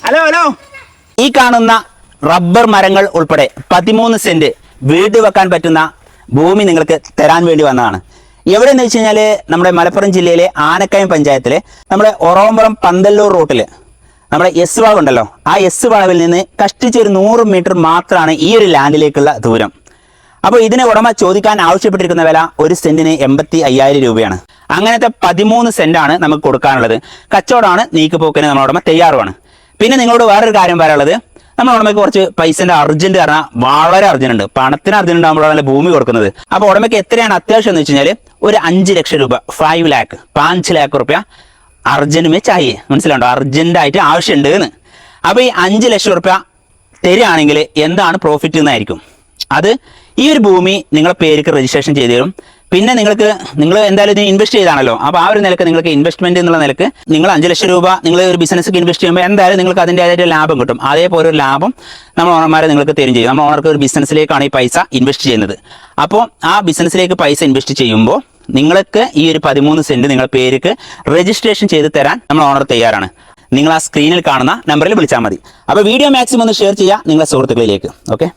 Hello hello ഈ കാണുന്ന rubber മരങ്ങൾ ഉൾപ്പെടെ 13 സെന്റ് വീട് വെക്കാൻ പറ്റുന്ന ഭൂമി നിങ്ങൾക്ക് തരാൻ വേണ്ടി വന്നതാണ്. എവിടെയെന്ന് വെച്ച് കഴിഞ്ഞാൽ നമ്മുടെ മലപ്പുറം ജില്ലയിലെ ആനക്കയം പഞ്ചായത്തിലെ നമ്മുടെ ഒറവമ്പുറം പന്തല്ലൂർ റൂട്ടിൽ നമ്മുടെ എസ് വളവ് ഉണ്ടല്ലോ, ആ എസ് വളവിൽ നിന്ന് കഷ്ടിച്ച് ഒരു 100 മീറ്റർ മാത്രമാണ് ഈ ഒരു ലാൻഡിലേക്കുള്ള ദൂരം. അപ്പോൾ ഇതിന് ഉടമ ചോദിക്കാൻ ആവശ്യപ്പെട്ടിരിക്കുന്ന വില ഒരു സെന്റിന് 85,000 രൂപയാണ്. അങ്ങനത്തെ 13 സെന്റാണ് നമുക്ക് കൊടുക്കാനുള്ളത്. കച്ചവടമാണ്, നീക്കുപോക്കിന് നമ്മുടെ ഉടമ തയ്യാറുമാണ്. പിന്നെ നിങ്ങളോട് വേറൊരു കാര്യം പറയാനുള്ളത്, നമ്മുടെ ഉടമയ്ക്ക് കുറച്ച് പൈസന്റെ അർജന്റ് പറഞ്ഞാൽ വളരെ അർജന്റ് ഉണ്ട്. പണത്തിന് അർജന്റ് ഉണ്ടാകുമ്പോഴാണ് ഭൂമി കൊടുക്കുന്നത്. അപ്പോൾ ഉടമയ്ക്ക് എത്രയാണ് അത്യാവശ്യം എന്ന് വെച്ച് കഴിഞ്ഞാൽ ഒരു 5 ലക്ഷം രൂപ, 5 लाख റുപ്യ അർജന്റ് മേ ചായേ, മനസ്സിലുണ്ടോ? അർജന്റ് ആയിട്ട് ആവശ്യമുണ്ട് എന്ന്. അപ്പോൾ ഈ 5 ലക്ഷം റുപ്യ തരികയാണെങ്കിൽ എന്താണ് പ്രോഫിറ്റ് എന്നായിരിക്കും. അത് ഈ ഒരു ഭൂമി നിങ്ങളെ പേർക്ക് രജിസ്ട്രേഷൻ ചെയ്ത് തരും. പിന്നെ നിങ്ങൾ എന്തായാലും ഇത് ഇൻവെസ്റ്റ് ചെയ്താണല്ലോ, അപ്പോൾ ആ ഒരു നിലക്ക് നിങ്ങൾക്ക് ഇൻവെസ്റ്റ്മെന്റ് എന്നുള്ള നിലക്ക് നിങ്ങൾ 5 ലക്ഷം രൂപ നിങ്ങൾ ഒരു ബിസിനസ്സൊക്കെ ഇൻവെസ്റ്റ് ചെയ്യുമ്പോൾ എന്തായാലും നിങ്ങൾക്ക് അതിൻ്റെതായിട്ട് ലാഭം കിട്ടും. അതേപോലെ ഒരു ലാഭം നമ്മൾ ഓണർമാരെ നിങ്ങൾക്ക് തരും ചെയ്യും. നമ്മൾ ഓണർക്ക് ഒരു ബിസിനസ്സിലേക്കാണ് ഈ പൈസ ഇൻവെസ്റ്റ് ചെയ്യുന്നത്. അപ്പോൾ ആ ബിസിനസ്സിലേക്ക് പൈസ ഇൻവെസ്റ്റ് ചെയ്യുമ്പോൾ നിങ്ങൾക്ക് ഈ ഒരു 13 സെന്റ് നിങ്ങളുടെ പേർക്ക് രജിസ്ട്രേഷൻ ചെയ്ത് തരാൻ നമ്മൾ ഓണർ തയ്യാറാണ്. നിങ്ങൾ ആ സ്ക്രീനിൽ കാണുന്ന നമ്പറിൽ വിളിച്ചാൽ മതി. അപ്പോൾ വീഡിയോ മാക്സിമം ഒന്ന് ഷെയർ ചെയ്യുക നിങ്ങളുടെ സുഹൃത്തുക്കളിലേക്ക്. ഓക്കെ.